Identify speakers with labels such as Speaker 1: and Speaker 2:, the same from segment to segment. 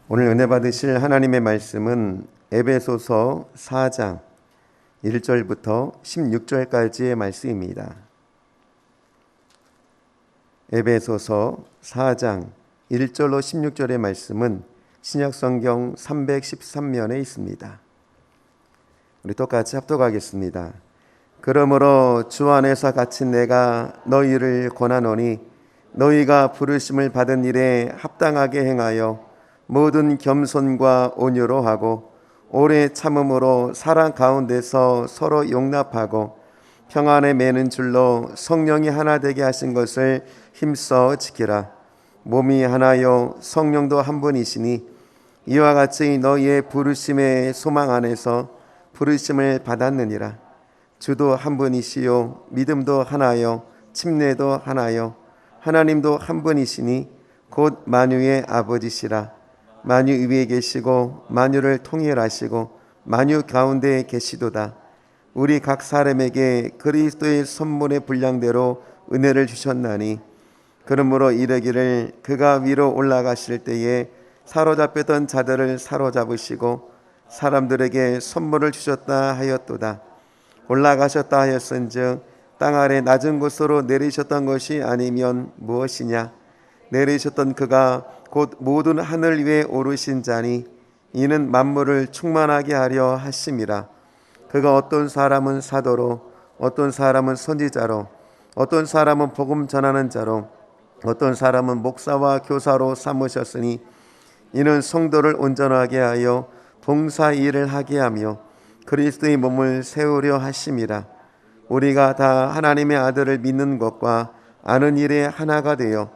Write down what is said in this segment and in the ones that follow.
Speaker 1: 오늘 은혜 받으실 하나님의 말씀은 에베소서 4장 1절부터 16절까지의 말씀입니다. 에베소서 4장 1절로 16절의 말씀은 신약성경 313면에 있습니다. 우리 똑같이 합독하겠습니다. 그러므로 주 안에서 갇힌 내가 너희를 권하노니 너희가 부르심을 받은 일에 합당하게 행하여 모든 겸손과 온유로 하고 오래 참음으로 사랑 가운데서 서로 용납하고 평안에 매는 줄로 성령이 하나 되게 하신 것을 힘써 지키라. 몸이 하나요 성령도 한 분이시니 이와 같이 너희의 부르심의 소망 안에서 부르심을 받았느니라. 주도 한 분이시요 믿음도 하나요 침례도 하나요 하나님도 한 분이시니 곧 만유의 아버지시라. 만유 위에 계시고 만유를 통일하시고 만유 가운데에 계시도다. 우리 각 사람에게 그리스도의 선물의 분량대로 은혜를 주셨나니 그러므로 이르기를 그가 위로 올라가실 때에 사로잡혔던 자들을 사로잡으시고 사람들에게 선물을 주셨다 하였도다. 올라가셨다 하였은즉 땅 아래 낮은 곳으로 내리셨던 것이 아니면 무엇이냐. 내리셨던 그가 곧 모든 하늘 위에 오르신 자니 이는 만물을 충만하게 하려 하심이라. 그가 어떤 사람은 사도로 어떤 사람은 선지자로 어떤 사람은 복음 전하는 자로 어떤 사람은 목사와 교사로 삼으셨으니 이는 성도를 온전하게 하여 봉사 일을 하게 하며 그리스도의 몸을 세우려 하심이라. 우리가 다 하나님의 아들을 믿는 것과 아는 일에 하나가 되어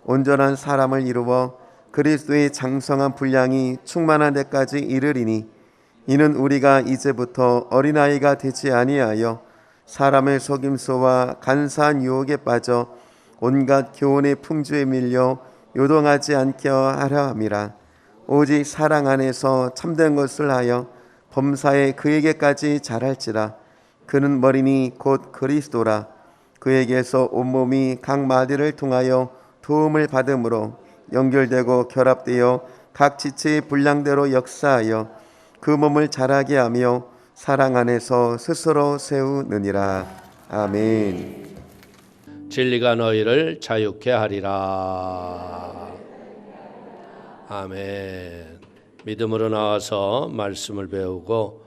Speaker 1: 온전한 사람을 이루어 그리스도의 장성한 분량이 충만한 데까지 이르리니 이는 우리가 이제부터 어린아이가 되지 아니하여 사람의 속임수와 간사한 유혹에 빠져 온갖 교훈의 풍조에 밀려 요동하지 않게 하려 함이라. 오직 사랑 안에서 참된 것을 하여 범사에 그에게까지 자랄지라. 그는 머리니 곧 그리스도라. 그에게서 온몸이 각 마디를 통하여 도움을 받음으로 연결되고 결합되어 각 지체의 분량대로 역사하여 그 몸을 자라게 하며 사랑 안에서 스스로 세우느니라. 아멘.
Speaker 2: 진리가 너희를 자유케 하리라. 아멘. 믿음으로 나와서 말씀을 배우고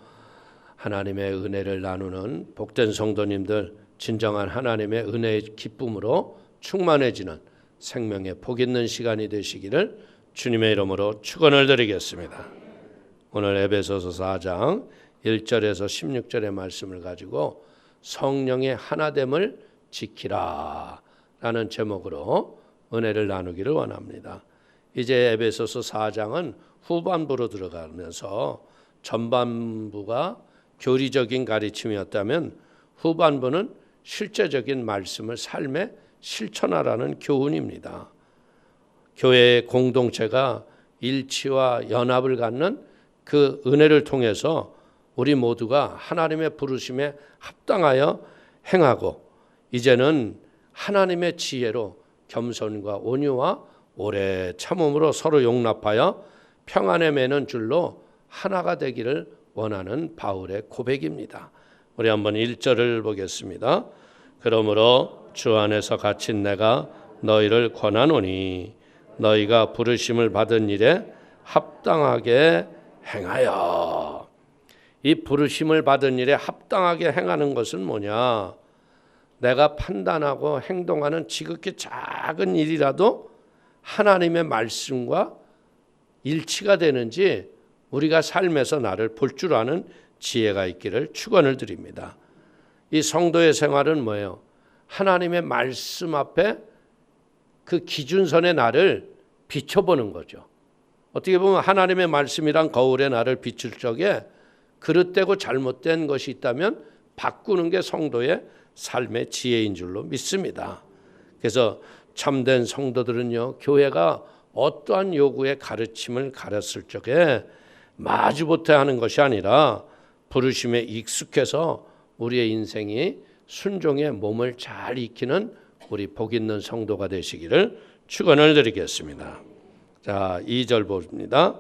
Speaker 2: 하나님의 은혜를 나누는 복된 성도님들, 진정한 하나님의 은혜의 기쁨으로 충만해지는 생명의 복 있는 시간이 되시기를 주님의 이름으로 축원을 드리겠습니다. 오늘 에베소서 4장 1절에서 16절의 말씀을 가지고 성령의 하나됨을 지키라 라는 제목으로 은혜를 나누기를 원합니다. 이제 에베소서 4장은 후반부로 들어가면서 전반부가 교리적인 가르침이었다면 후반부는 실제적인 말씀을 삶에 실천하라는 교훈입니다. 교회의 공동체가 일치와 연합을 갖는 그 은혜를 통해서 우리 모두가 하나님의 부르심에 합당하여 행하고 이제는 하나님의 지혜로 겸손과 온유와 오래 참음으로 서로 용납하여 평안에 매는 줄로 하나가 되기를 원하는 바울의 고백입니다. 우리 한번 1절을 보겠습니다. 그러므로 주 안에서 갇힌 내가 너희를 권하노니 너희가 부르심을 받은 일에 합당하게 행하여. 이 부르심을 받은 일에 합당하게 행하는 것은 뭐냐? 내가 판단하고 행동하는 지극히 작은 일이라도 하나님의 말씀과 일치가 되는지 우리가 삶에서 나를 볼 줄 아는 지혜가 있기를 축원을 드립니다. 이 성도의 생활은 뭐예요? 하나님의 말씀 앞에 그 기준선의 나를 비춰보는 거죠. 어떻게 보면 하나님의 말씀이란 거울에 나를 비출 적에 그릇되고 잘못된 것이 있다면 바꾸는 게 성도의 삶의 지혜인 줄로 믿습니다. 그래서 참된 성도들은요, 교회가 어떠한 요구의 가르침을 가르칠 적에 마주보태 하는 것이 아니라 부르심에 익숙해서 우리의 인생이 순종의 몸을 잘 익히는 우리 복 있는 성도가 되시기를 축원을 드리겠습니다. 자, 2절 봅니다.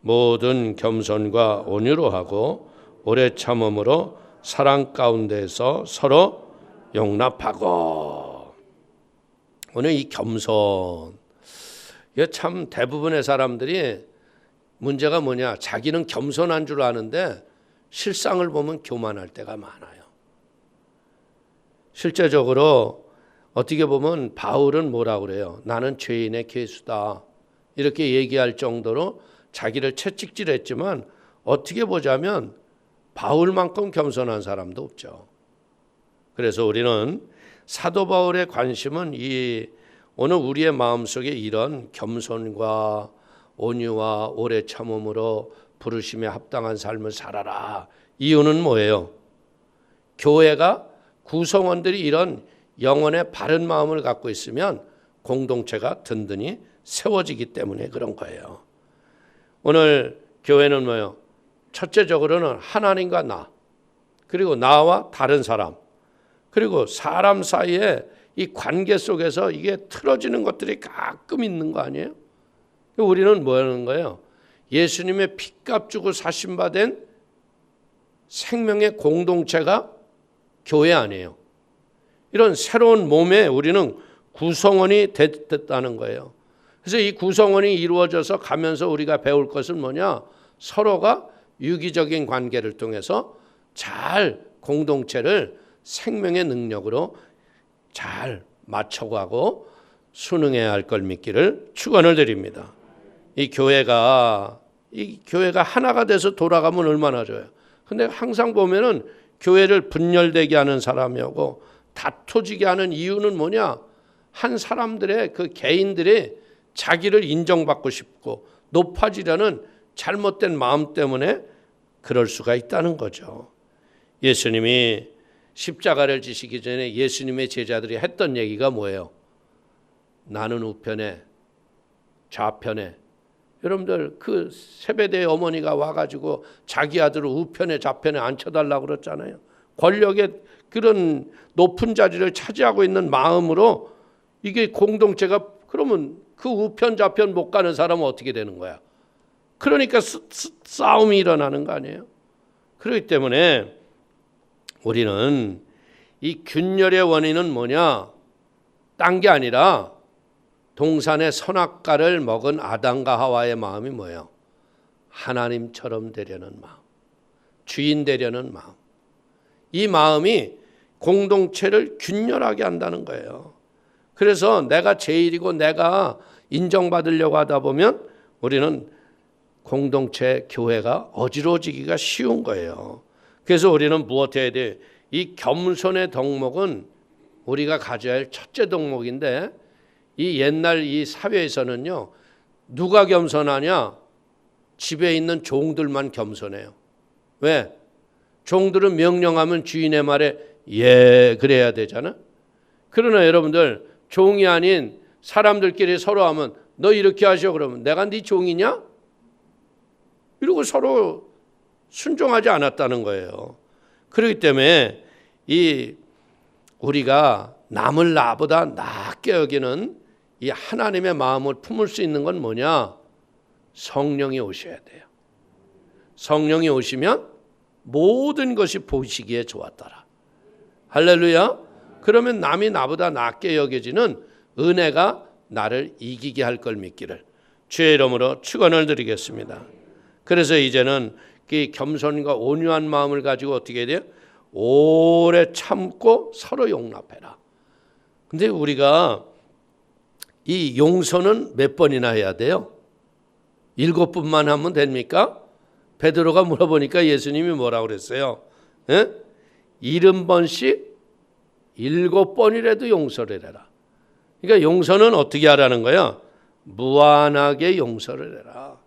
Speaker 2: 모든 겸손과 온유로 하고 오래 참음으로 사랑 가운데서 서로 용납하고. 오늘 이 겸손, 이게 참 대부분의 사람들이 문제가 뭐냐, 자기는 겸손한 줄 아는데 실상을 보면 교만할 때가 많아요. 실제적으로 어떻게 보면 바울은 뭐라고 그래요? 나는 죄인의 괴수다, 이렇게 얘기할 정도로 자기를 채찍질했지만 어떻게 보자면 바울만큼 겸손한 사람도 없죠. 그래서 우리는 사도 바울의 관심은 오늘 우리의 마음속에 이런 겸손과 온유와 오래 참음으로 부르심에 합당한 삶을 살아라. 이유는 뭐예요? 교회가 구성원들이 이런 영혼의 바른 마음을 갖고 있으면 공동체가 든든히 세워지기 때문에 그런 거예요. 오늘 교회는 뭐예요? 첫째적으로는 하나님과 나, 그리고 나와 다른 사람, 그리고 사람 사이에 이 관계 속에서 이게 틀어지는 것들이 가끔 있는 거 아니에요? 우리는 뭐 하는 거예요? 예수님의 피값 주고 사신받은 생명의 공동체가 교회 아니에요. 이런 새로운 몸에 우리는 구성원이 됐다는 거예요. 그래서 이 구성원이 이루어져서 가면서 우리가 배울 것은 뭐냐? 서로가 유기적인 관계를 통해서 잘 공동체를 생명의 능력으로 잘 맞춰가고 순응해야 할 걸 믿기를 축원을 드립니다. 이 교회가 하나가 돼서 돌아가면 얼마나 좋아요. 근데 항상 보면은 교회를 분열되게 하는 사람이 오고 다투지게 하는 이유는 뭐냐? 한 사람들의 그 개인들의 자기를 인정받고 싶고 높아지려는 잘못된 마음 때문에 그럴 수가 있다는 거죠. 예수님이 십자가를 지시기 전에 예수님의 제자들이 했던 얘기가 뭐예요? 나는 우편에 좌편에. 여러분들 그 세베대의 어머니가 와가지고 자기 아들을 우편에 좌편에 앉혀달라고 그랬잖아요. 권력의 그런 높은 자리를 차지하고 있는 마음으로 이게 공동체가, 그러면 그 우편 좌편 못 가는 사람은 어떻게 되는 거야? 그러니까 싸움이 일어나는 거 아니에요? 그렇기 때문에 우리는 이 균열의 원인은 뭐냐? 딴 게 아니라 동산의 선악과를 먹은 아담과 하와의 마음이 뭐예요? 하나님처럼 되려는 마음, 주인 되려는 마음. 이 마음이 공동체를 균열하게 한다는 거예요. 그래서 내가 제일이고 내가 인정받으려고 하다 보면 우리는 공동체, 교회가 어지러워지기가 쉬운 거예요. 그래서 우리는 무엇 해야 돼? 이 겸손의 덕목은 우리가 가져야 할 첫째 덕목인데, 이 옛날 이 사회에서는요, 누가 겸손하냐? 집에 있는 종들만 겸손해요. 왜? 종들은 명령하면 주인의 말에 예 그래야 되잖아. 그러나 여러분들 종이 아닌 사람들끼리 서로 하면 너 이렇게 하셔 그러면 내가 네 종이냐? 이러고 서로 순종하지 않았다는 거예요. 그렇기 때문에 우리가 남을 나보다 낫게 여기는 이 하나님의 마음을 품을 수 있는 건 뭐냐? 성령이 오셔야 돼요. 성령이 오시면 모든 것이 보시기에 좋았더라. 할렐루야. 그러면 남이 나보다 낫게 여겨지는 은혜가 나를 이기게 할 걸 믿기를 주의 이름으로 축원을 드리겠습니다. 그래서 이제는 이 겸손과 온유한 마음을 가지고 어떻게 해야 돼요? 오래 참고 서로 용납해라. 근데 우리가 이 용서는 몇 번이나 해야 돼요? 7번만 하면 됩니까? 베드로가 물어보니까 예수님이 뭐라고 그랬어요? 70번씩 7번이라도 용서를 해라. 그러니까 용서는 어떻게 하라는 거야? 무한하게 용서를 해라.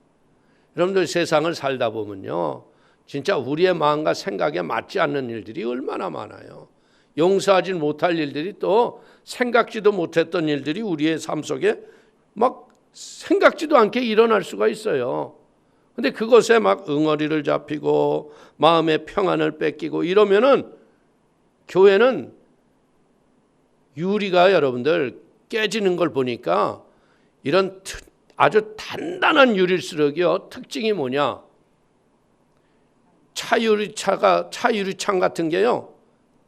Speaker 2: 여러분들 세상을 살다 보면요, 진짜 우리의 마음과 생각에 맞지 않는 일들이 얼마나 많아요. 용서하지 못할 일들이, 또 생각지도 못했던 일들이 우리의 삶 속에 막 생각지도 않게 일어날 수가 있어요. 근데 그것에 막 응어리를 잡히고 마음의 평안을 뺏기고 이러면은 교회는 유리가 여러분들 깨지는 걸 보니까 이런 아주 단단한 유리수력이요. 특징이 뭐냐? 차 유리창 같은 게요.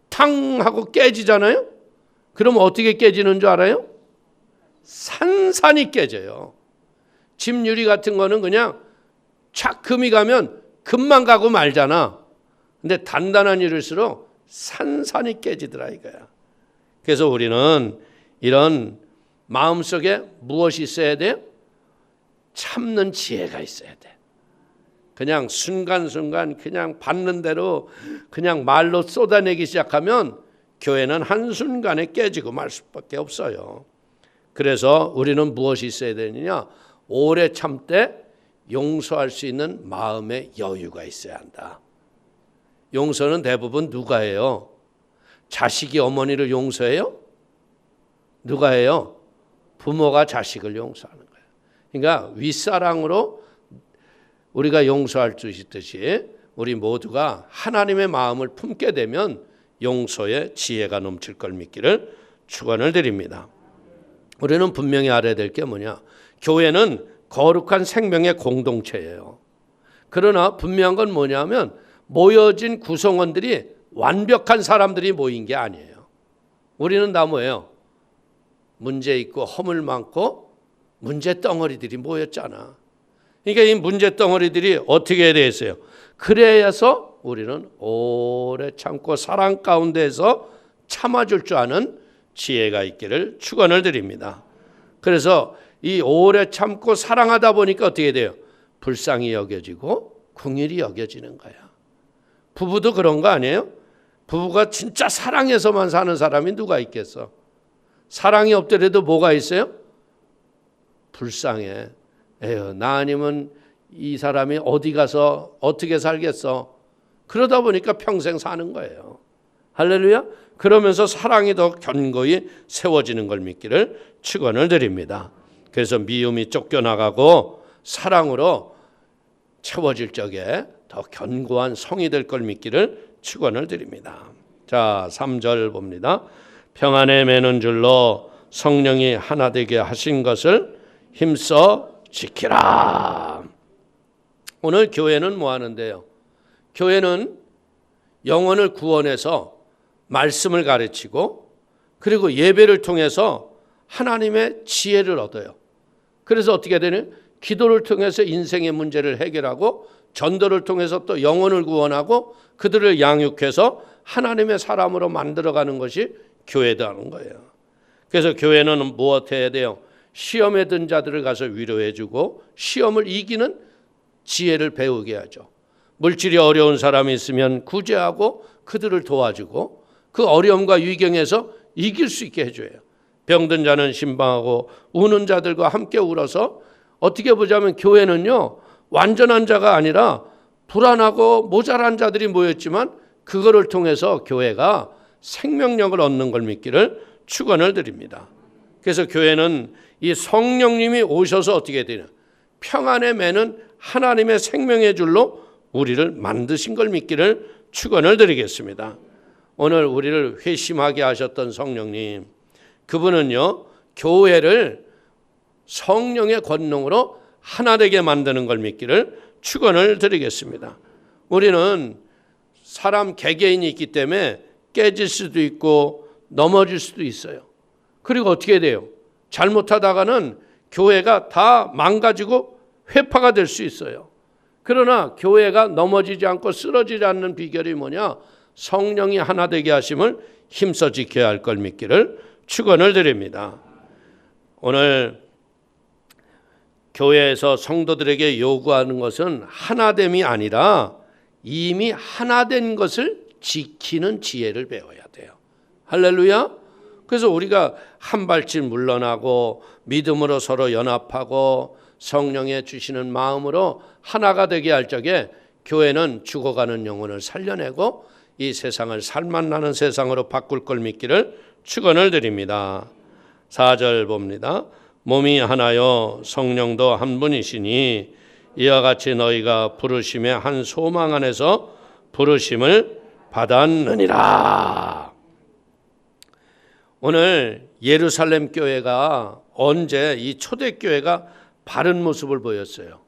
Speaker 2: 탕 하고 깨지잖아요. 그럼 어떻게 깨지는 줄 알아요? 산산이 깨져요. 집 유리 같은 거는 그냥 착 금이 가면 금만 가고 말잖아. 근데 단단한 유리일수록 산산이 깨지더라 이거야. 그래서 우리는 이런 마음속에 무엇이 있어야 돼요? 참는 지혜가 있어야 돼. 그냥 순간순간 그냥 받는 대로 그냥 말로 쏟아내기 시작하면 교회는 한순간에 깨지고 말 수밖에 없어요. 그래서 우리는 무엇이 있어야 되느냐? 오래 참되 용서할 수 있는 마음의 여유가 있어야 한다. 용서는 대부분 누가 해요? 자식이 어머니를 용서해요? 누가 해요? 부모가 자식을 용서하는 거예요. 그러니까 윗사랑으로 우리가 용서할 수 있듯이 우리 모두가 하나님의 마음을 품게 되면 용서의 지혜가 넘칠 걸 믿기를 축원을 드립니다. 우리는 분명히 알아야 될 게 뭐냐? 교회는 거룩한 생명의 공동체예요. 그러나 분명한 건 뭐냐면 모여진 구성원들이 완벽한 사람들이 모인 게 아니에요. 우리는 다 뭐예요? 문제 있고 허물 많고 문제 덩어리들이 모였잖아. 그러니까 이 문제 덩어리들이 어떻게 해야 되겠어요? 그래서 우리는 오래 참고 사랑 가운데서 참아줄 줄 아는 지혜가 있기를 축원을 드립니다. 그래서 이 오래 참고 사랑하다 보니까 어떻게 돼요? 불쌍히 여겨지고 긍휼히 여겨지는 거야. 부부도 그런 거 아니에요? 부부가 진짜 사랑해서만 사는 사람이 누가 있겠어? 사랑이 없더라도 뭐가 있어요? 불쌍해. 에휴, 나 아니면 이 사람이 어디 가서 어떻게 살겠어? 그러다 보니까 평생 사는 거예요. 할렐루야. 그러면서 사랑이 더 견고히 세워지는 걸 믿기를 축원을 드립니다. 그래서 미움이 쫓겨나가고 사랑으로 채워질 적에 더 견고한 성이 될 걸 믿기를 축원을 드립니다. 자, 3절 봅니다. 평안에 매는 줄로 성령이 하나 되게 하신 것을 힘써 지키라. 오늘 교회는 뭐 하는데요? 교회는 영혼을 구원해서 말씀을 가르치고 그리고 예배를 통해서 하나님의 지혜를 얻어요. 그래서 어떻게 되는? 기도를 통해서 인생의 문제를 해결하고 전도를 통해서 또 영혼을 구원하고 그들을 양육해서 하나님의 사람으로 만들어가는 것이 교회라는 거예요. 그래서 교회는 무엇 해야 돼요? 시험에 든 자들을 가서 위로해주고 시험을 이기는 지혜를 배우게 하죠. 물질이 어려운 사람이 있으면 구제하고 그들을 도와주고 그 어려움과 위경에서 이길 수 있게 해줘요. 병든 자는 신방하고 우는 자들과 함께 울어서 어떻게 보자면 교회는요 완전한 자가 아니라 불안하고 모자란 자들이 모였지만 그거를 통해서 교회가 생명력을 얻는 걸 믿기를 축원을 드립니다. 그래서 교회는 이 성령님이 오셔서 어떻게 되냐? 평안에 매는 하나님의 생명의 줄로 우리를 만드신 걸 믿기를 축원을 드리겠습니다. 오늘 우리를 회심하게 하셨던 성령님, 그분은요 교회를 성령의 권능으로 하나 되게 만드는 걸 믿기를 축원을 드리겠습니다. 우리는 사람 개개인이 있기 때문에 깨질 수도 있고 넘어질 수도 있어요. 그리고 어떻게 돼요? 잘못하다가는 교회가 다 망가지고 회파가 될 수 있어요. 그러나 교회가 넘어지지 않고 쓰러지지 않는 비결이 뭐냐? 성령이 하나 되게 하심을 힘써 지켜야 할 걸 믿기를 축원을 드립니다. 오늘 교회에서 성도들에게 요구하는 것은 하나됨이 아니라 이미 하나된 것을 지키는 지혜를 배워야 돼요. 할렐루야. 그래서 우리가 한 발짝 물러나고 믿음으로 서로 연합하고 성령의 주시는 마음으로 하나가 되게 할 적에 교회는 죽어가는 영혼을 살려내고 이 세상을 살맛나는 세상으로 바꿀 걸 믿기를 축원을 드립니다. 4절 봅니다. 몸이 하나요 성령도 한 분이시니 이와 같이 너희가 부르심의 한 소망 안에서 부르심을 받았느니라. 오늘 예루살렘 교회가 언제 이 초대교회가 바른 모습을 보였어요.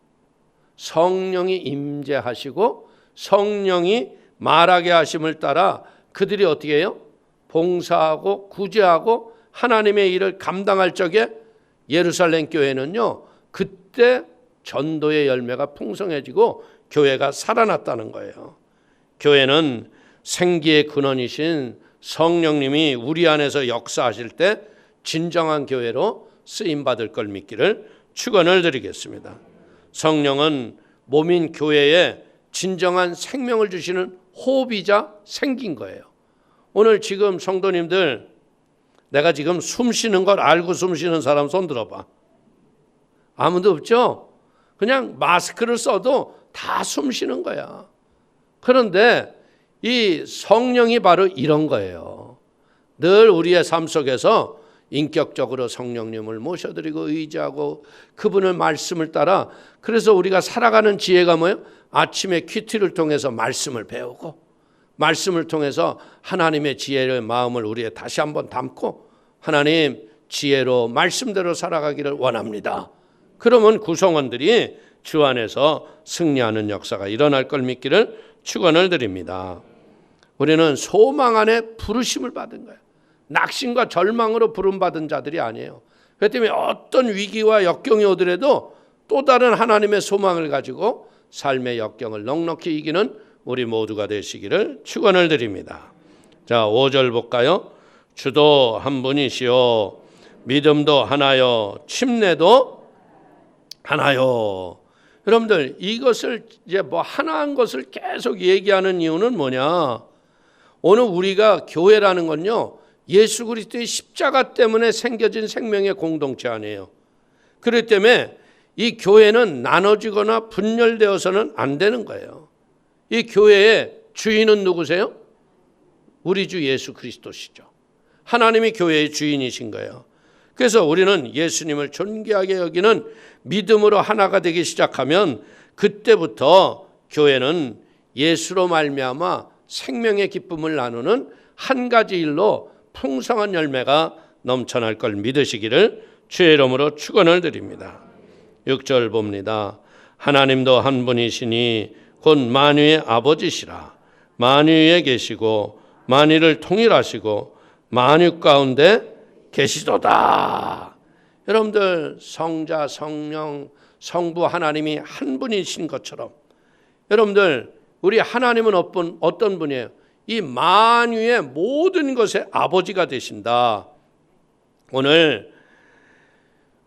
Speaker 2: 성령이 임재하시고 성령이 말하게 하심을 따라 그들이 어떻게 해요? 봉사하고 구제하고 하나님의 일을 감당할 적에 예루살렘 교회는요, 그때 전도의 열매가 풍성해지고 교회가 살아났다는 거예요. 교회는 생기의 근원이신 성령님이 우리 안에서 역사하실 때 진정한 교회로 쓰임받을 걸 믿기를 축원을 드리겠습니다. 성령은 몸인 교회에 진정한 생명을 주시는 호흡이자 생긴 거예요. 오늘 지금 성도님들, 내가 지금 숨 쉬는 걸 알고 숨 쉬는 사람 손 들어봐. 아무도 없죠? 그냥 마스크를 써도 다 숨 쉬는 거야. 그런데 이 성령이 바로 이런 거예요. 늘 우리의 삶 속에서 인격적으로 성령님을 모셔드리고 의지하고 그분의 말씀을 따라, 그래서 우리가 살아가는 지혜가 뭐예요? 아침에 큐티를 통해서 말씀을 배우고 말씀을 통해서 하나님의 지혜의 마음을 우리에 다시 한번 담고 하나님 지혜로 말씀대로 살아가기를 원합니다. 그러면 구성원들이 주 안에서 승리하는 역사가 일어날 걸 믿기를 축원을 드립니다. 우리는 소망 안에 부르심을 받은 거예요. 낙심과 절망으로 부름받은 자들이 아니에요. 그렇기 때문에 어떤 위기와 역경이 오더라도 또 다른 하나님의 소망을 가지고 삶의 역경을 넉넉히 이기는 우리 모두가 되시기를 축원을 드립니다. 자, 5절 볼까요? 주도 한 분이시요 믿음도 하나요 침례도 하나요. 여러분들, 이것을 이제 뭐 하나한 것을 계속 얘기하는 이유는 뭐냐? 오늘 우리가 교회라는 건요, 예수 그리스도의 십자가 때문에 생겨진 생명의 공동체 아니에요. 그렇기 때문에 이 교회는 나눠지거나 분열되어서는 안 되는 거예요. 이 교회의 주인은 누구세요? 우리 주 예수 그리스도시죠. 하나님이 교회의 주인이신 거예요. 그래서 우리는 예수님을 존귀하게 여기는 믿음으로 하나가 되기 시작하면 그때부터 교회는 예수로 말미암아 생명의 기쁨을 나누는 한 가지 일로 풍성한 열매가 넘쳐날 걸 믿으시기를 주의 이름으로 축원을 드립니다. 6절 봅니다. 하나님도 한 분이시니 곧 만유의 아버지시라. 만유에 계시고 만유를 통일하시고 만유 가운데 계시도다. 여러분들, 성자, 성령, 성부 하나님이 한 분이신 것처럼 여러분들, 우리 하나님은 어떤 분이에요? 이 만유의 모든 것의 아버지가 되신다. 오늘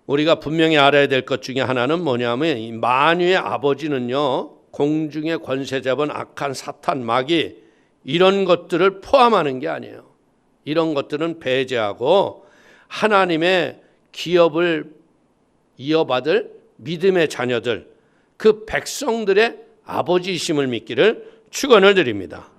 Speaker 2: 우리가 분명히 알아야 될 것 중에 하나는 뭐냐면, 이 만유의 아버지는요, 공중의 권세 잡은 악한 사탄, 마귀, 이런 것들을 포함하는 게 아니에요. 이런 것들은 배제하고 하나님의 기업을 이어받을 믿음의 자녀들, 그 백성들의 아버지이심을 믿기를 축원을 드립니다.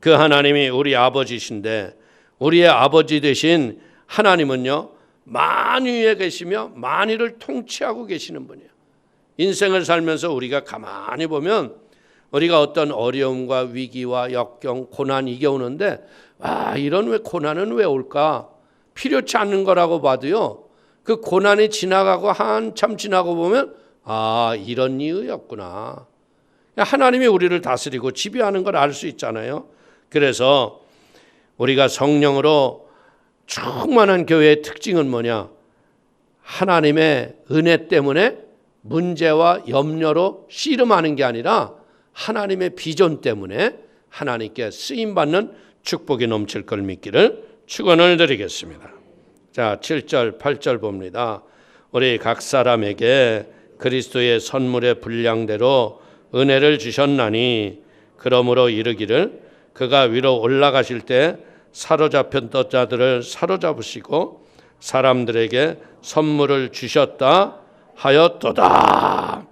Speaker 2: 그 하나님이 우리 아버지신데, 우리의 아버지 되신 하나님은요, 만유에 계시며 만유를 통치하고 계시는 분이에요. 인생을 살면서 우리가 가만히 보면 우리가 어떤 어려움과 위기와 역경, 고난 이게 오는데, 이런 고난은 왜 올까? 필요치 않는 거라고 봐도요, 그 고난이 지나가고 한참 지나고 보면 이런 이유였구나. 하나님이 우리를 다스리고 지배하는 걸 알 수 있잖아요. 그래서 우리가 성령으로 충만한 교회의 특징은 뭐냐? 하나님의 은혜 때문에 문제와 염려로 씨름하는 게 아니라 하나님의 비전 때문에 하나님께 쓰임받는 축복이 넘칠 걸 믿기를 축원을 드리겠습니다. 자, 7절, 8절 봅니다. 우리 각 사람에게 그리스도의 선물의 분량대로 은혜를 주셨나니, 그러므로 이르기를 그가 위로 올라가실 때 사로잡혔던 자들을 사로잡으시고 사람들에게 선물을 주셨다 하였도다.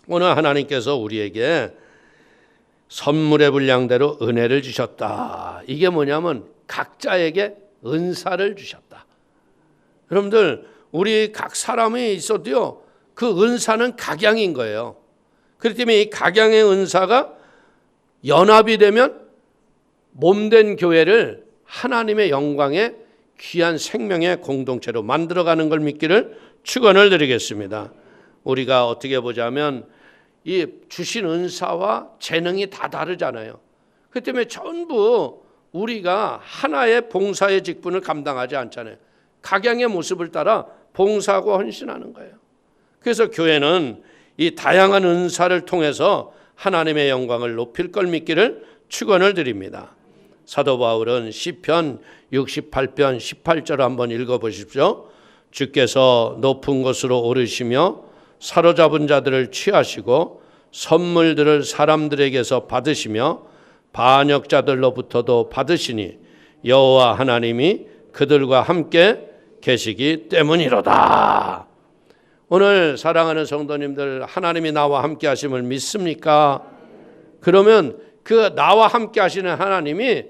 Speaker 2: 오늘 하나님께서 우리에게 선물의 분량대로 은혜를 주셨다. 이게 뭐냐면 각자에게 은사를 주셨다. 여러분들, 우리 각 사람이 있어도요, 그 은사는 각양인 거예요. 그렇기 때문에 이 각양의 은사가 연합이 되면 몸된 교회를 하나님의 영광의 귀한 생명의 공동체로 만들어가는 걸 믿기를 축원을 드리겠습니다. 우리가 어떻게 보자면 이 주신 은사와 재능이 다 다르잖아요. 그 때문에 전부 우리가 하나의 봉사의 직분을 감당하지 않잖아요. 각양의 모습을 따라 봉사하고 헌신하는 거예요. 그래서 교회는 이 다양한 은사를 통해서 하나님의 영광을 높일 걸 믿기를 축원을 드립니다. 사도 바울은 시편 68편 18절 한번 읽어보십시오. 주께서 높은 곳으로 오르시며 사로잡은 자들을 취하시고 선물들을 사람들에게서 받으시며 반역자들로부터도 받으시니 여호와 하나님이 그들과 함께 계시기 때문이로다. 오늘 사랑하는 성도님들, 하나님이 나와 함께 하심을 믿습니까? 그러면 그 나와 함께 하시는 하나님이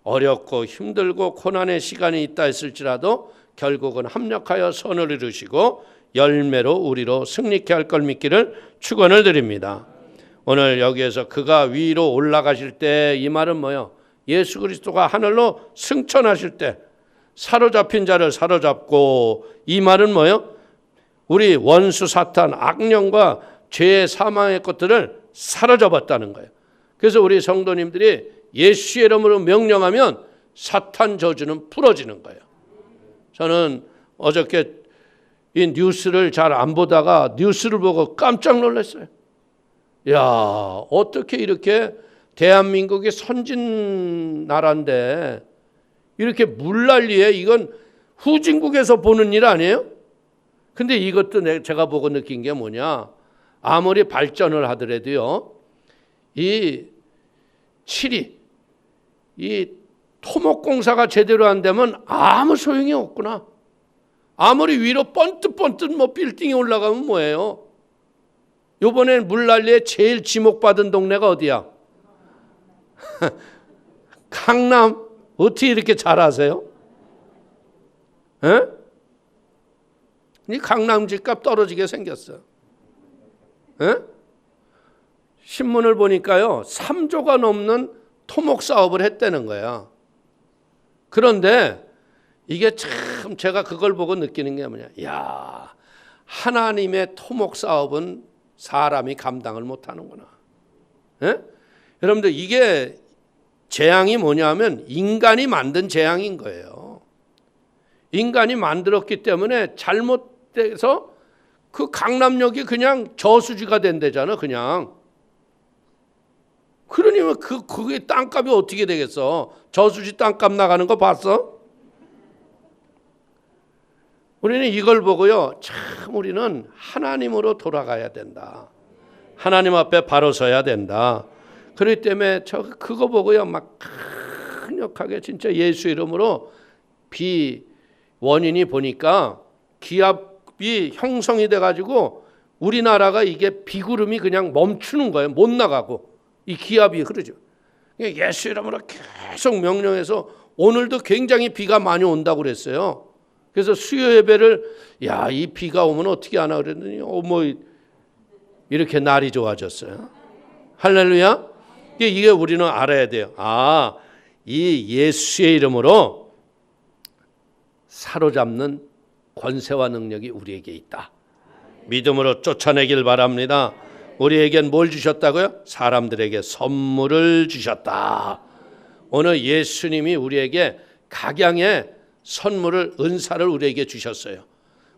Speaker 2: 어렵고 힘들고 고난의 시간이 있다 했을지라도 결국은 합력하여 선을 이루시고 열매로 우리로 승리케 할 걸 믿기를 축원을 드립니다. 오늘 여기에서 그가 위로 올라가실 때 이 말은 뭐예요? 예수 그리스도가 하늘로 승천하실 때 사로잡힌 자를 사로잡고, 이 말은 뭐예요? 우리 원수 사탄 악령과 죄의 사망의 것들을 사로잡았다는 거예요. 그래서 우리 성도님들이 예수의 이름으로 명령하면 사탄 저주는 풀어지는 거예요. 저는 어저께 이 뉴스를 잘 안 보다가 뉴스를 보고 깜짝 놀랐어요. 야, 어떻게 이렇게 대한민국이 선진 나라인데 이렇게 물난리에, 이건 후진국에서 보는 일 아니에요? 근데 이것도 제가 보고 느낀 게 뭐냐, 아무리 발전을 하더라도요, 이 칠이, 이 토목공사가 제대로 안 되면 아무 소용이 없구나. 아무리 위로 번뜩번뜩 뭐 빌딩이 올라가면 뭐예요? 요번엔 물난리에 제일 지목받은 동네가 어디야? 강남. 어떻게 이렇게 잘 아세요? 에? 이 강남 집값 떨어지게 생겼어. 에? 신문을 보니까요, 3조가 넘는 토목 사업을 했다는 거야. 그런데 이게 참 제가 그걸 보고 느끼는 게 뭐냐, 야, 하나님의 토목 사업은 사람이 감당을 못하는구나. 에? 여러분들, 이게 재앙이 뭐냐면 인간이 만든 재앙인 거예요. 인간이 만들었기 때문에 잘못돼서 그 강남역이 그냥 저수지가 된대잖아, 그냥. 그러니까 그게 땅값이 어떻게 되겠어? 저수지 땅값 나가는 거 봤어? 우리는 이걸 보고요, 참 우리는 하나님으로 돌아가야 된다. 하나님 앞에 바로 서야 된다. 그렇기 때문에 저 그거 보고요, 막 강력하게 진짜 예수 이름으로 원인이 보니까 기압이 형성이 돼가지고 우리나라가 이게 비구름이 그냥 멈추는 거예요. 못 나가고 이 기압이 흐르죠. 예수 이름으로 계속 명령해서 오늘도 굉장히 비가 많이 온다고 그랬어요. 그래서 수요 예배를, 야, 이 비가 오면 어떻게 하나 그랬더니 뭐 이렇게 날이 좋아졌어요. 할렐루야. 이게 우리는 알아야 돼요. 아, 이 예수의 이름으로 사로잡는 권세와 능력이 우리에게 있다. 믿음으로 쫓아내길 바랍니다. 우리에겐 뭘 주셨다고요? 사람들에게 선물을 주셨다. 오늘 예수님이 우리에게 각양의 선물을, 은사를 우리에게 주셨어요.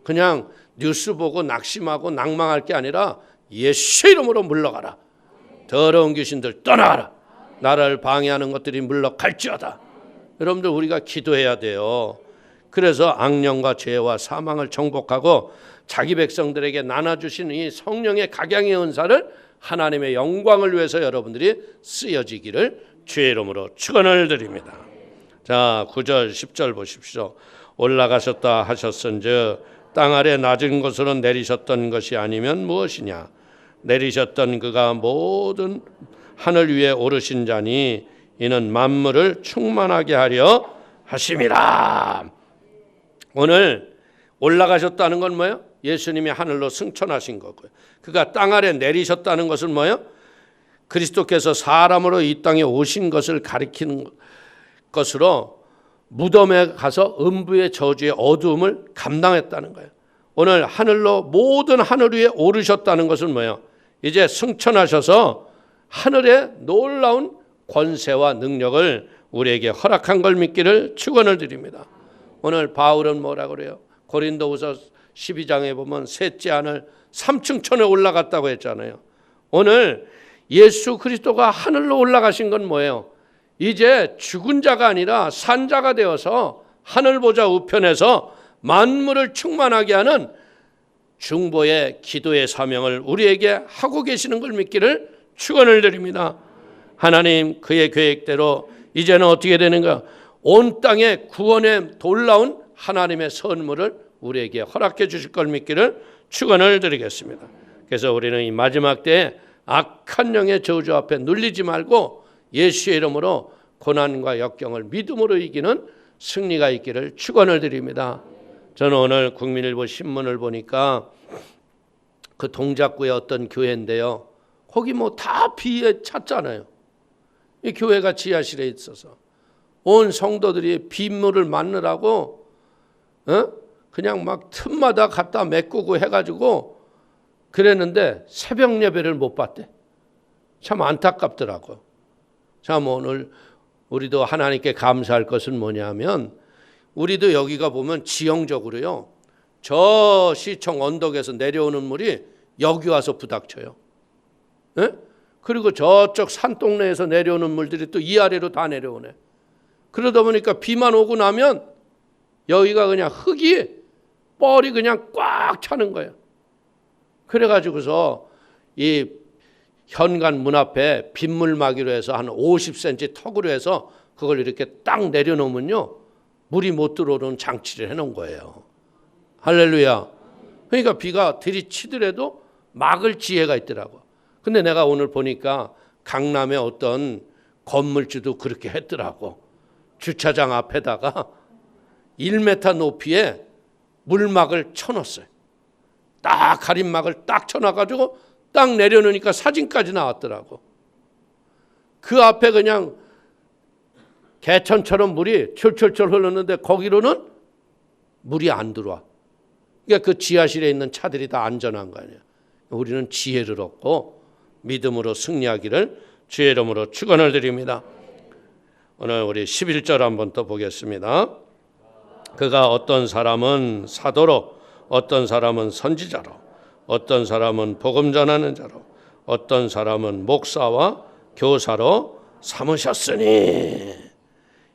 Speaker 2: 그냥 뉴스 보고 낙심하고 낭망할 게 아니라 예수의 이름으로 물러가라. 더러운 귀신들 떠나가라. 나를 방해하는 것들이 물러갈지어다. 여러분들, 우리가 기도해야 돼요. 그래서 악령과 죄와 사망을 정복하고 자기 백성들에게 나눠주신 이 성령의 각양의 은사를 하나님의 영광을 위해서 여러분들이 쓰여지기를 주의 이름으로 축원을 드립니다. 자, 9절 10절 보십시오. 올라가셨다 하셨은즉 땅 아래 낮은 곳으로 내리셨던 것이 아니면 무엇이냐. 내리셨던 그가 모든 하늘 위에 오르신 자니 이는 만물을 충만하게 하려 하심이라. 오늘 올라가셨다는 건 뭐예요? 예수님이 하늘로 승천하신 거고요. 그가 땅 아래 내리셨다는 것은 뭐예요? 그리스도께서 사람으로 이 땅에 오신 것을 가리키는 것으로 무덤에 가서 음부의 저주의 어두움을 감당했다는 거예요. 오늘 하늘로 모든 하늘 위에 오르셨다는 것은 뭐예요? 이제 승천하셔서 하늘의 놀라운 권세와 능력을 우리에게 허락한 걸 믿기를 축원을 드립니다. 오늘 바울은 뭐라고 그래요? 고린도후서 12장에 보면 셋째 하늘 3층 천에 올라갔다고 했잖아요. 오늘 예수 그리스도가 하늘로 올라가신 건 뭐예요? 이제 죽은 자가 아니라 산 자가 되어서 하늘 보좌 우편에서 만물을 충만하게 하는 중보의 기도의 사명을 우리에게 하고 계시는 걸 믿기를 축원을 드립니다. 하나님 그의 계획대로 이제는 어떻게 되는가? 온 땅에 구원의 놀라운 하나님의 선물을 우리에게 허락해 주실 걸 믿기를 축원을 드리겠습니다. 그래서 우리는 이 마지막 때에 악한 영의 저주 앞에 눌리지 말고 예수의 이름으로 고난과 역경을 믿음으로 이기는 승리가 있기를 축원을 드립니다. 저는 오늘 국민일보 신문을 보니까 그 동작구의 어떤 교회인데요. 거기 뭐 다 비에 찼잖아요. 이 교회가 지하실에 있어서 온 성도들이 빗물을 맞느라고 그냥 막 틈마다 갖다 메꾸고 해가지고 그랬는데 새벽 예배를 못 봤대. 참 안타깝더라고요. 참 오늘 우리도 하나님께 감사할 것은 뭐냐면 우리도 여기가 보면 지형적으로요. 저 시청 언덕에서 내려오는 물이 여기 와서 부닥쳐요. 예? 그리고 저쪽 산동네에서 내려오는 물들이 또 이 아래로 다 내려오네. 그러다 보니까 비만 오고 나면 여기가 그냥 흙이 뻘이 그냥 꽉 차는 거예요. 그래가지고서 이 현관 문 앞에 빗물막이로 해서 한 50cm 턱으로 해서 그걸 이렇게 딱 내려놓으면요. 물이 못 들어오는 장치를 해놓은 거예요. 할렐루야. 그러니까 비가 들이치더라도 막을 지혜가 있더라고. 근데 내가 오늘 보니까 강남의 어떤 건물주도 그렇게 했더라고. 주차장 앞에다가 1m 높이에 물막을 쳐놨어요. 딱 가림막을 딱 쳐놔가지고 딱 내려놓으니까 사진까지 나왔더라고. 그 앞에 그냥 개천처럼 물이 철철철 흘렀는데 거기로는 물이 안 들어와. 그러니까 그 지하실에 있는 차들이 다 안전한 거 아니야. 우리는 지혜를 얻고 믿음으로 승리하기를 주의 이름으로 축원을 드립니다. 오늘 우리 11절 한번 또 보겠습니다. 그가 어떤 사람은 사도로, 어떤 사람은 선지자로, 어떤 사람은 복음 전하는 자로, 어떤 사람은 목사와 교사로 삼으셨으니.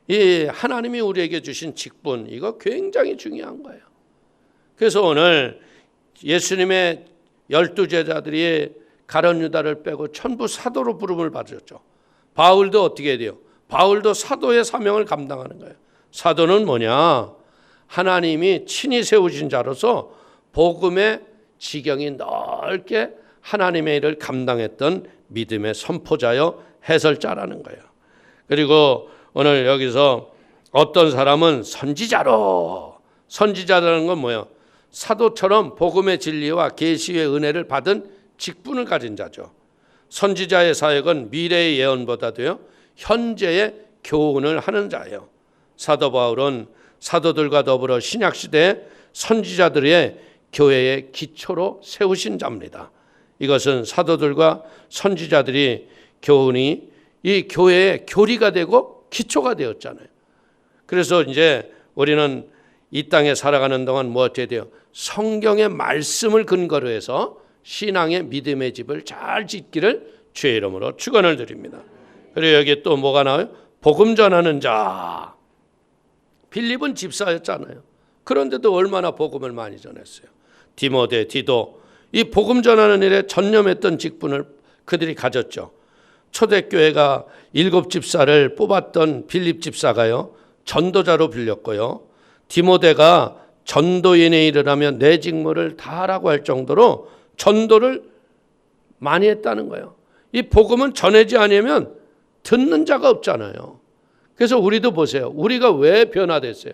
Speaker 2: 이 하나님이 우리에게 주신 직분, 이거 굉장히 중요한 거예요. 그래서 오늘 예수님의 12제자들이 가룟 유다를 빼고 전부 사도로 부름을 받았죠. 바울도 어떻게 돼요? 바울도 사도의 사명을 감당하는 거예요. 사도는 뭐냐? 하나님이 친히 세우신 자로서 복음의 지경이 넓게 하나님의 일을 감당했던 믿음의 선포자여 해설자라는 거예요. 그리고 오늘 여기서 어떤 사람은 선지자로, 선지자라는 건 뭐예요? 사도처럼 복음의 진리와 계시의 은혜를 받은 직분을 가진 자죠. 선지자의 사역은 미래의 예언보다도요 현재의 교훈을 하는 자예요. 사도 바울은 사도들과 더불어 신약시대의 선지자들의 교회의 기초로 세우신 자입니다. 이것은 사도들과 선지자들이 교훈이 이 교회의 교리가 되고 기초가 되었잖아요. 그래서 이제 우리는 이 땅에 살아가는 동안 뭐 어떻게 돼요? 성경의 말씀을 근거로 해서 신앙의 믿음의 집을 잘 짓기를 주의 이름으로 축원을 드립니다. 그리고 여기 또 뭐가 나와요? 복음 전하는 자. 빌립은 집사였잖아요. 그런데도 얼마나 복음을 많이 전했어요. 디모데, 디도, 이 복음 전하는 일에 전념했던 직분을 그들이 가졌죠. 초대교회가 7집사를 뽑았던 빌립 집사가요 전도자로 빌렸고요. 디모데가 전도인의 일을 하면 내 직무를 다하라고 할 정도로 전도를 많이 했다는 거예요. 이 복음은 전하지 않으면 듣는 자가 없잖아요. 그래서 우리도 보세요. 우리가 왜 변화됐어요?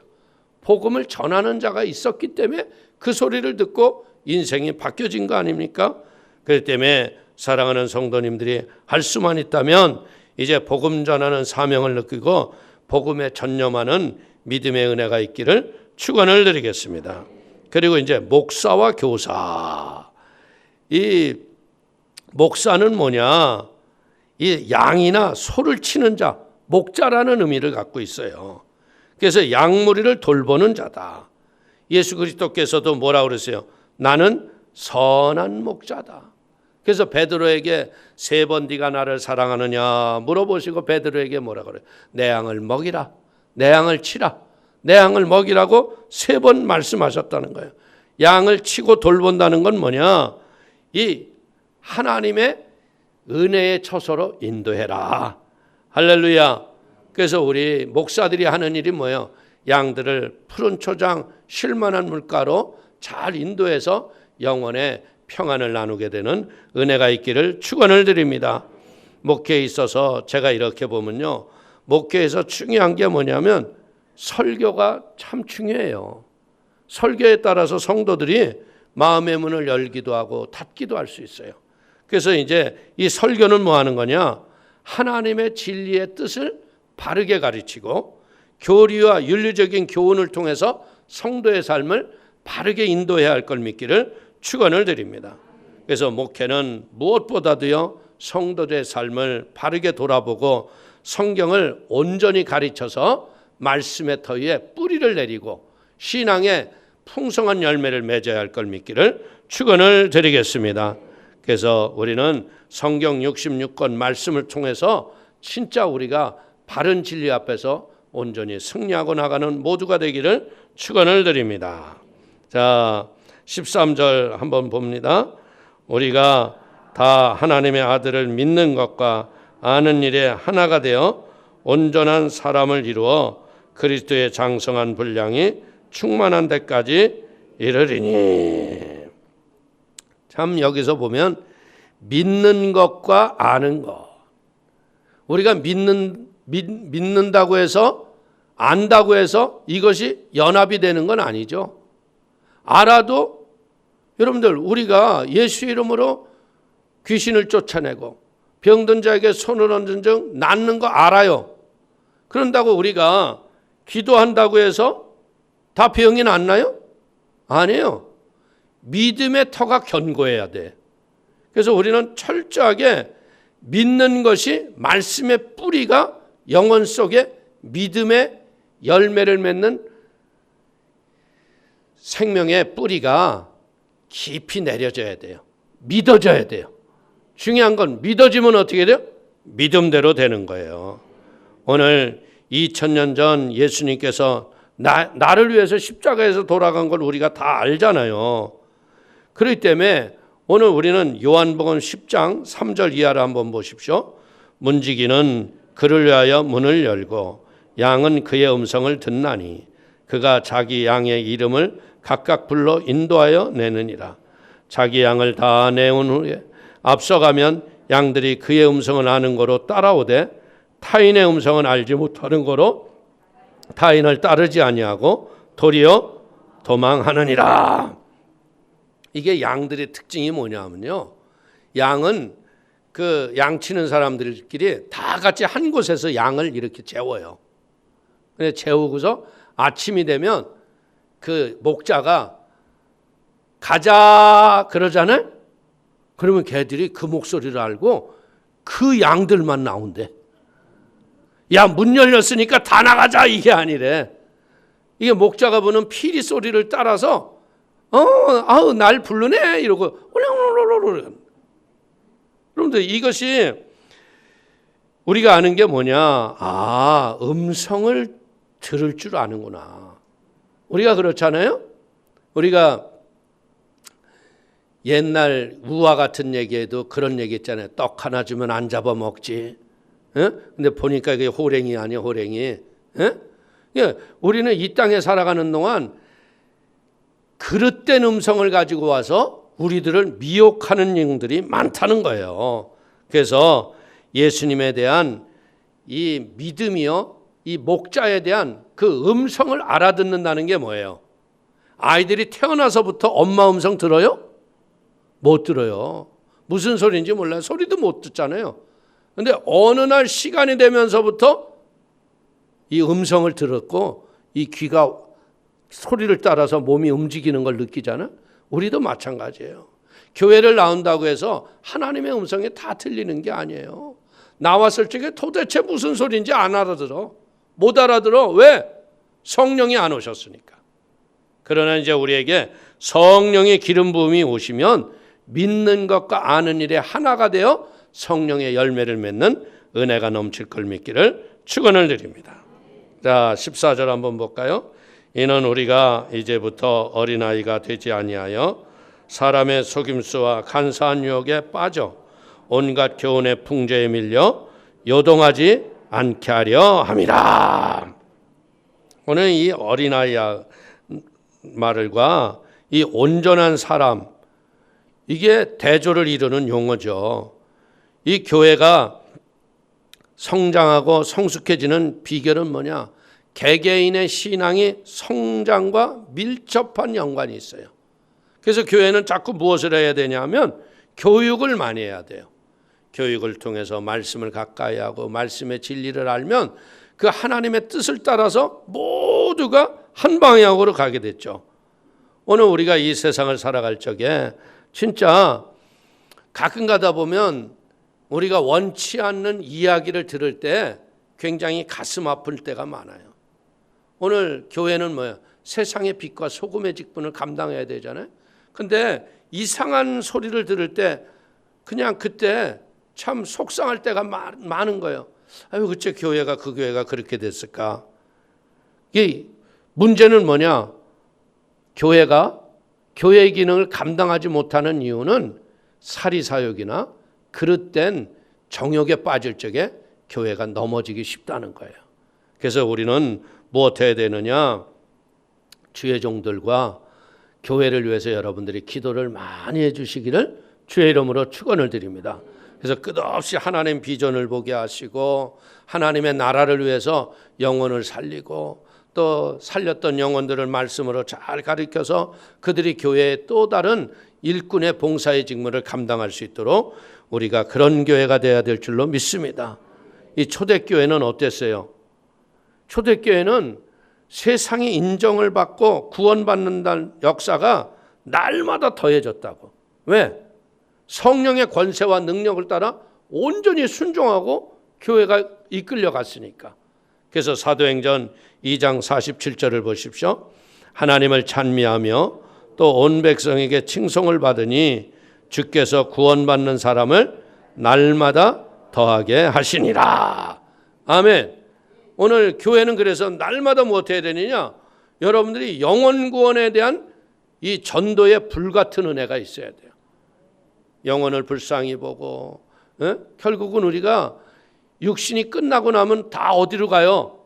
Speaker 2: 복음을 전하는 자가 있었기 때문에 그 소리를 듣고 인생이 바뀌어진 거 아닙니까? 그렇기 때문에 사랑하는 성도님들이 할 수만 있다면 이제 복음 전하는 사명을 느끼고 복음에 전념하는 믿음의 은혜가 있기를 축원을 드리겠습니다. 그리고 이제 목사와 교사. 이 목사는 뭐냐? 이 양이나 소를 치는 자, 목자라는 의미를 갖고 있어요. 그래서 양무리를 돌보는 자다. 예수 그리스도께서도 뭐라 그러세요? 나는 선한 목자다. 그래서 베드로에게 3번 네가 나를 사랑하느냐 물어보시고 베드로에게 뭐라 그래요? 내 양을 먹이라. 내 양을 치라. 내 양을 먹이라고 3번 말씀하셨다는 거예요. 양을 치고 돌본다는 건 뭐냐? 이 하나님의 은혜의 처소로 인도해라. 할렐루야. 그래서 우리 목사들이 하는 일이 뭐예요? 양들을 푸른 초장 쉴만한 물가로 잘 인도해서 영혼의 평안을 나누게 되는 은혜가 있기를 축원을 드립니다. 목회에 있어서 제가 이렇게 보면요, 목회에서 중요한 게 뭐냐면 설교가 참 중요해요. 설교에 따라서 성도들이 마음의 문을 열기도 하고 닫기도 할 수 있어요. 그래서 이제 이 설교는 뭐 하는 거냐? 하나님의 진리의 뜻을 바르게 가르치고 교리와 윤리적인 교훈을 통해서 성도의 삶을 바르게 인도해야 할 걸 믿기를 축원을 드립니다. 그래서 목회는 무엇보다도요, 성도들의 삶을 바르게 돌아보고 성경을 온전히 가르쳐서 말씀의 터 위에 뿌리를 내리고 신앙의 풍성한 열매를 맺어야 할 걸 믿기를 축원을 드리겠습니다. 그래서 우리는 성경 66권 말씀을 통해서 진짜 우리가 바른 진리 앞에서 온전히 승리하고 나가는 모두가 되기를 축원을 드립니다. 자, 13절 한번 봅니다. 우리가 다 하나님의 아들을 믿는 것과 아는 일에 하나가 되어 온전한 사람을 이루어 그리스도의 장성한 분량이 충만한 데까지 이르리니. 참 여기서 보면 믿는 것과 아는 것. 우리가 믿는다고 해서 안다고 해서 이것이 연합이 되는 건 아니죠. 알아도 여러분들 우리가 예수 이름으로 귀신을 쫓아내고 병든 자에게 손을 얹은 즉 낫는 거 알아요. 그런다고 우리가 기도한다고 해서 다 병이 낫나요? 아니에요. 믿음의 터가 견고해야 돼. 그래서 우리는 철저하게 믿는 것이 말씀의 뿌리가 영혼 속에 믿음의 열매를 맺는 생명의 뿌리가 깊이 내려져야 돼요. 믿어져야 돼요. 중요한 건 믿어지면 어떻게 돼요? 믿음대로 되는 거예요. 오늘 2000년 전 예수님께서 나를 위해서 십자가에서 돌아간 걸 우리가 다 알잖아요. 그렇기 때문에 오늘 우리는 요한복음 10장 3절 이하를 한번 보십시오. 문지기는 그를 위하여 문을 열고 양은 그의 음성을 듣나니 그가 자기 양의 이름을 각각 불러 인도하여 내느니라. 자기 양을 다 내온 후에 앞서가면 양들이 그의 음성을 아는 거로 따라오되 타인의 음성은 알지 못하는 거로 타인을 따르지 아니하고 도리어 도망하느니라. 이게 양들의 특징이 뭐냐면요, 양은 그 양치는 사람들끼리 다 같이 한 곳에서 양을 이렇게 재워요. 그래 재우고서 아침이 되면 그 목자가 가자 그러잖아요. 그러면 걔들이 그 목소리를 알고 그 양들만 나온대. 야, 문 열렸으니까 다 나가자 이게 아니래. 이게 목자가 부는 피리 소리를 따라서 아우 날 부르네 이러고 올랑올랑올랑. 여러분들 이것이 우리가 아는 게 뭐냐? 아, 음성을 들을 줄 아는구나. 우리가 그렇잖아요. 우리가 옛날 우화 같은 얘기에도 그런 얘기 있잖아요. 떡 하나 주면 안 잡아 먹지. 근데 보니까 이게 호랭이 아니야, 호랭이. 우리는 이 땅에 살아가는 동안 그릇된 음성을 가지고 와서 우리들을 미혹하는 영들이 많다는 거예요. 그래서 예수님에 대한 이 믿음이요, 이 목자에 대한 그 음성을 알아듣는다는 게 뭐예요? 아이들이 태어나서부터 엄마 음성 들어요? 못 들어요. 무슨 소리인지 몰라요. 소리도 못 듣잖아요. 근데 어느 날 시간이 되면서부터 이 음성을 들었고 이 귀가 소리를 따라서 몸이 움직이는 걸 느끼잖아. 우리도 마찬가지예요. 교회를 나온다고 해서 하나님의 음성이 다 들리는 게 아니에요. 나왔을 적에 도대체 무슨 소리인지 안 알아들어. 못 알아들어. 왜? 성령이 안 오셨으니까. 그러나 이제 우리에게 성령의 기름 부음이 오시면 믿는 것과 아는 일에 하나가 되어 성령의 열매를 맺는 은혜가 넘칠 걸 믿기를 축원을 드립니다. 자, 14절 한번 볼까요? 이는 우리가 이제부터 어린아이가 되지 아니하여 사람의 속임수와 간사한 유혹에 빠져 온갖 교훈의 풍조에 밀려 요동하지 않게 하려 함이라. 오늘 이 어린아이 말과 이 온전한 사람, 이게 대조를 이루는 용어죠. 이 교회가 성장하고 성숙해지는 비결은 뭐냐? 개개인의 신앙이 성장과 밀접한 연관이 있어요. 그래서 교회는 자꾸 무엇을 해야 되냐면 교육을 많이 해야 돼요. 교육을 통해서 말씀을 가까이 하고 말씀의 진리를 알면 그 하나님의 뜻을 따라서 모두가 한 방향으로 가게 됐죠. 오늘 우리가 이 세상을 살아갈 적에 진짜 가끔 가다 보면 우리가 원치 않는 이야기를 들을 때 굉장히 가슴 아플 때가 많아요. 오늘 교회는 뭐야? 세상의 빛과 소금의 직분을 감당해야 되잖아요. 근데 이상한 소리를 들을 때 그냥 그때 참 속상할 때가 많은 거예요. 아유, 그때 교회가 그 교회가 그렇게 됐을까? 이 문제는 뭐냐? 교회가 교회의 기능을 감당하지 못하는 이유는 사리사욕이나 그릇된 정욕에 빠질 적에 교회가 넘어지기 쉽다는 거예요. 그래서 우리는 무엇 해야 되느냐? 주의 종들과 교회를 위해서 여러분들이 기도를 많이 해주시기를 주의 이름으로 축원을 드립니다. 그래서 끝없이 하나님 비전을 보게 하시고 하나님의 나라를 위해서 영혼을 살리고 또 살렸던 영혼들을 말씀으로 잘 가르쳐서 그들이 교회의 또 다른 일꾼의 봉사의 직무를 감당할 수 있도록 우리가 그런 교회가 되어야 될 줄로 믿습니다. 이 초대교회는 어땠어요? 초대교회는 세상이 인정을 받고 구원받는다는 역사가 날마다 더해졌다고. 왜? 성령의 권세와 능력을 따라 온전히 순종하고 교회가 이끌려 갔으니까. 그래서 사도행전 2장 47절을 보십시오. 하나님을 찬미하며 또 온 백성에게 칭송을 받으니 주께서 구원받는 사람을 날마다 더하게 하시니라. 아멘. 오늘 교회는 그래서 날마다 무엇 해야 되느냐? 여러분들이 영혼 구원에 대한 이 전도의 불같은 은혜가 있어야 돼요. 영혼을 불쌍히 보고 결국은 우리가 육신이 끝나고 나면 다 어디로 가요?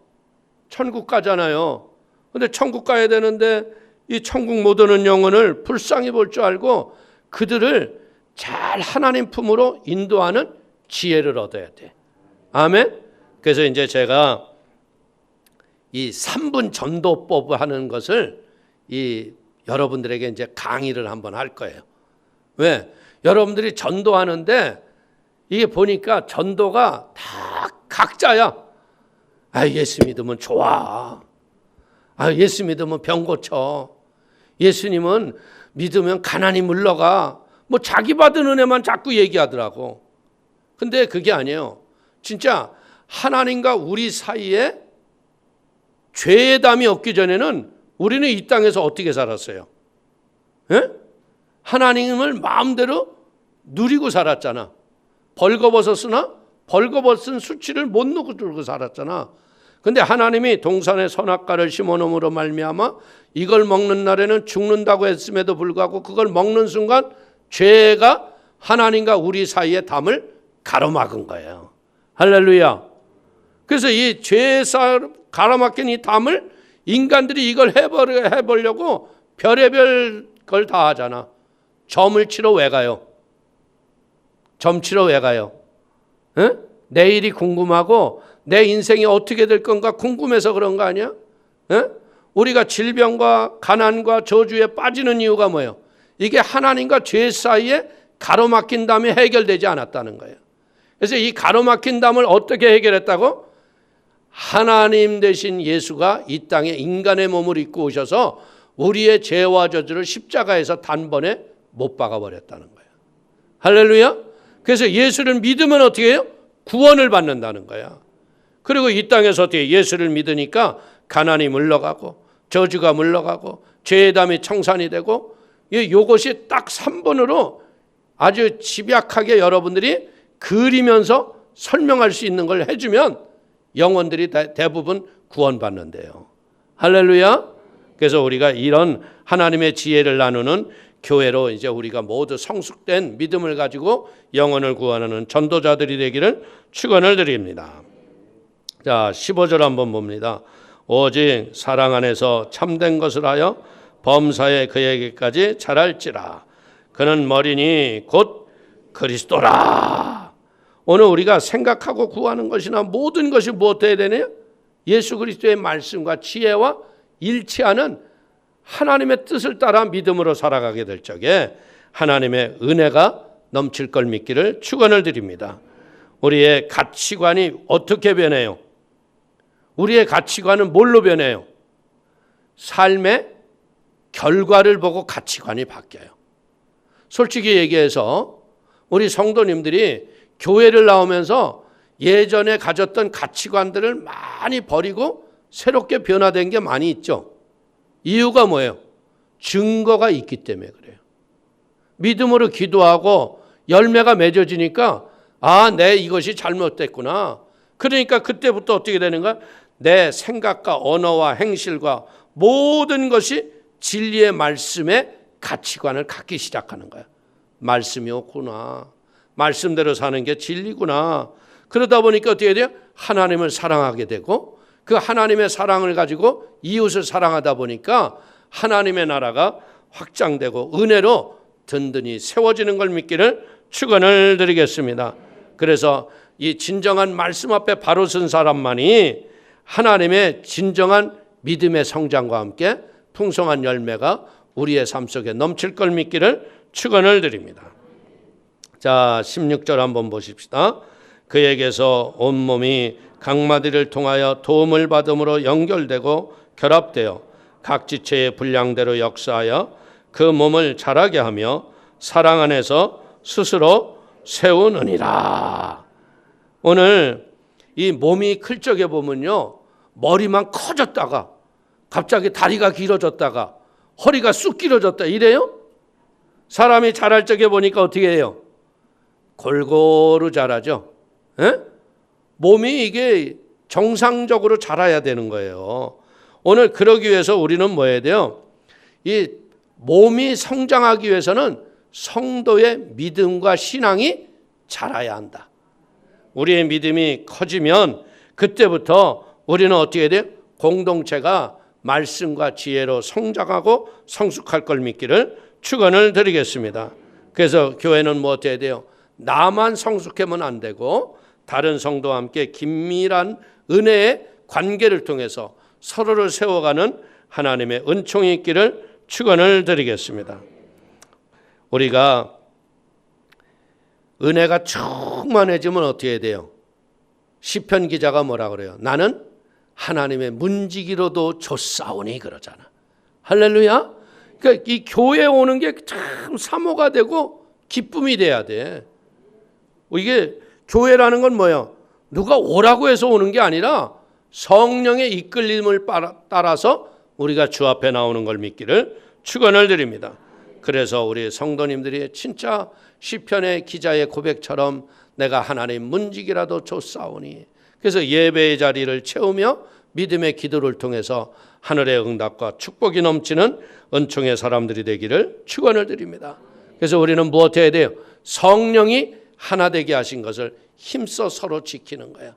Speaker 2: 천국 가잖아요. 근데 천국 가야 되는데 이 천국 못 오는 영혼을 불쌍히 볼 줄 알고 그들을 잘 하나님 품으로 인도하는 지혜를 얻어야 돼. 아멘. 그래서 이제 제가 이 3분 전도법 하는 것을 이 여러분들에게 이제 강의를 한번 할 거예요. 왜? 여러분들이 전도하는데 이게 보니까 전도가 다 각자야. 아, 예수 믿으면 좋아. 아, 예수 믿으면 병 고쳐. 예수님은 믿으면 가난이 물러가. 뭐 자기 받은 은혜만 자꾸 얘기하더라고. 근데 그게 아니에요. 진짜 하나님과 우리 사이에 죄의 담이 없기 전에는 우리는 이 땅에서 어떻게 살았어요? 예? 하나님을 마음대로 누리고 살았잖아. 벌거벗었으나 벌거벗은 수치를 못 누르고 살았잖아. 근데 하나님이 동산에 선악과를 심어놓음으로 말미암아 이걸 먹는 날에는 죽는다고 했음에도 불구하고 그걸 먹는 순간 죄가 하나님과 우리 사이의 담을 가로막은 거예요. 할렐루야. 그래서 이 죄에 가로막힌 이 담을 인간들이 이걸 해보려고 별의별 걸 다 하잖아. 점을 치러 왜 가요? 점 치러 왜 가요? 에? 내일이 궁금하고 내 인생이 어떻게 될 건가 궁금해서 그런 거 아니야? 에? 우리가 질병과 가난과 저주에 빠지는 이유가 뭐예요? 이게 하나님과 죄 사이에 가로막힌 담이 해결되지 않았다는 거예요. 그래서 이 가로막힌 담을 어떻게 해결했다고? 하나님 되신 예수가 이 땅에 인간의 몸을 입고 오셔서 우리의 죄와 저주를 십자가에서 단번에 못 박아버렸다는 거예요. 할렐루야. 그래서 예수를 믿으면 어떻게 해요? 구원을 받는다는 거야. 그리고 이 땅에서 어떻게 예수를 믿으니까 가난이 물러가고 저주가 물러가고 죄의 담이 청산이 되고, 이것이 딱 3번으로 아주 집약하게 여러분들이 그리면서 설명할 수 있는 걸 해주면 영혼들이 대부분 구원받는데요. 할렐루야. 그래서 우리가 이런 하나님의 지혜를 나누는 교회로 이제 우리가 모두 성숙된 믿음을 가지고 영혼을 구원하는 전도자들이 되기를 축원을 드립니다. 자, 15절 한번 봅니다. 오직 사랑 안에서 참된 것을 하여 범사에 그에게까지 자랄지라. 그는 머리니 곧 그리스도라. 오늘 우리가 생각하고 구하는 것이나 모든 것이 무엇해야 되느냐? 예수 그리스도의 말씀과 지혜와 일치하는 하나님의 뜻을 따라 믿음으로 살아가게 될 적에 하나님의 은혜가 넘칠 걸 믿기를 축원을 드립니다. 우리의 가치관이 어떻게 변해요? 우리의 가치관은 뭘로 변해요? 삶의 결과를 보고 가치관이 바뀌어요. 솔직히 얘기해서 우리 성도님들이 교회를 나오면서 예전에 가졌던 가치관들을 많이 버리고 새롭게 변화된 게 많이 있죠. 이유가 뭐예요? 증거가 있기 때문에 그래요. 믿음으로 기도하고 열매가 맺어지니까 내 이것이 잘못됐구나. 그러니까 그때부터 어떻게 되는 거야? 내 생각과 언어와 행실과 모든 것이 진리의 말씀의 가치관을 갖기 시작하는 거야. 말씀이 없구나. 말씀대로 사는 게 진리구나. 그러다 보니까 어떻게 돼요? 하나님을 사랑하게 되고 그 하나님의 사랑을 가지고 이웃을 사랑하다 보니까 하나님의 나라가 확장되고 은혜로 든든히 세워지는 걸 믿기를 축원을 드리겠습니다. 그래서 이 진정한 말씀 앞에 바로 선 사람만이 하나님의 진정한 믿음의 성장과 함께 풍성한 열매가 우리의 삶 속에 넘칠 걸 믿기를 축원을 드립니다. 자, 16절 한번 보십시다. 그에게서 온몸이 각마디를 통하여 도움을 받음으로 연결되고 결합되어 각 지체의 분량대로 역사하여 그 몸을 자라게 하며 사랑 안에서 스스로 세우느니라. 오늘 이 몸이 클 적에 보면요, 머리만 커졌다가 갑자기 다리가 길어졌다가 허리가 쑥 길어졌다 이래요. 사람이 자랄 적에 보니까 어떻게 해요? 골고루 자라죠. 에? 몸이 이게 정상적으로 자라야 되는 거예요. 오늘 그러기 위해서 우리는 뭐 해야 돼요? 이 몸이 성장하기 위해서는 성도의 믿음과 신앙이 자라야 한다. 우리의 믿음이 커지면 그때부터 우리는 어떻게 해야 돼요? 공동체가 말씀과 지혜로 성장하고 성숙할 걸 믿기를 축원을 드리겠습니다. 그래서 교회는 뭐 어떻게 해야 돼요? 나만 성숙하면 안 되고 다른 성도와 함께 긴밀한 은혜의 관계를 통해서 서로를 세워가는 하나님의 은총이 있기를 축원을 드리겠습니다. 우리가 은혜가 충만해지면 어떻게 해야 돼요? 시편 기자가 뭐라 그래요? 나는 하나님의 문지기로도 좇사오니 그러잖아. 할렐루야. 그러니까 이 교회에 오는 게 참 사모가 되고 기쁨이 돼야 돼. 이게 교회라는 건 뭐예요? 누가 오라고 해서 오는 게 아니라 성령의 이끌림을 따라서 우리가 주 앞에 나오는 걸 믿기를 축원을 드립니다. 그래서 우리 성도님들이 진짜 시편의 기자의 고백처럼 내가 하나님 문지기라도 좇사오니, 그래서 예배의 자리를 채우며 믿음의 기도를 통해서 하늘의 응답과 축복이 넘치는 은총의 사람들이 되기를 축원을 드립니다. 그래서 우리는 무엇 해야 돼요? 성령이 하나 되게 하신 것을 힘써 서로 지키는 거야.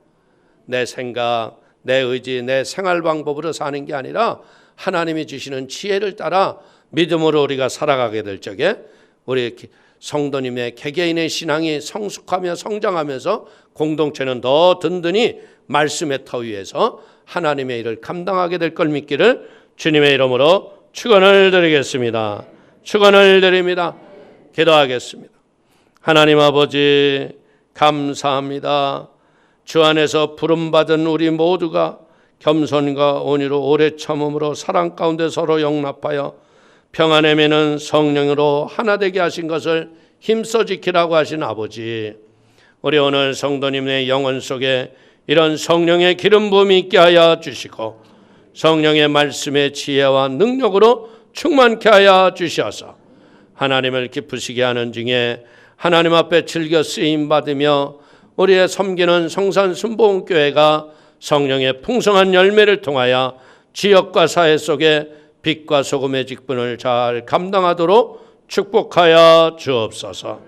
Speaker 2: 내 생각, 내 의지, 내 생활 방법으로 사는 게 아니라 하나님이 주시는 지혜를 따라 믿음으로 우리가 살아가게 될 적에 우리 성도님의 개개인의 신앙이 성숙하며 성장하면서 공동체는 더 든든히 말씀의 터 위에서 하나님의 일을 감당하게 될 걸 믿기를 주님의 이름으로 축원을 드리겠습니다. 축원을 드립니다. 기도하겠습니다. 하나님 아버지 감사합니다. 주 안에서 부름받은 우리 모두가 겸손과 온유로 오래 참음으로 사랑 가운데 서로 용납하여 평안에 매는 성령으로 하나 되게 하신 것을 힘써 지키라고 하신 아버지, 우리 오늘 성도님의 영혼 속에 이런 성령의 기름 부음이 있게 하여 주시고 성령의 말씀의 지혜와 능력으로 충만케 하여 주셔서 하나님을 기쁘시게 하는 중에 하나님 앞에 즐겨 쓰임 받으며 우리의 섬기는 성산순복음교회가 성령의 풍성한 열매를 통하여 지역과 사회 속에 빛과 소금의 직분을 잘 감당하도록 축복하여 주옵소서.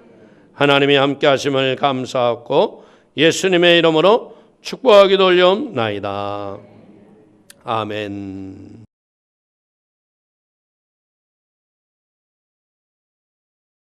Speaker 2: 하나님이 함께 하심을 감사하고 예수님의 이름으로 축복하기도 올려옵나이다. 아멘.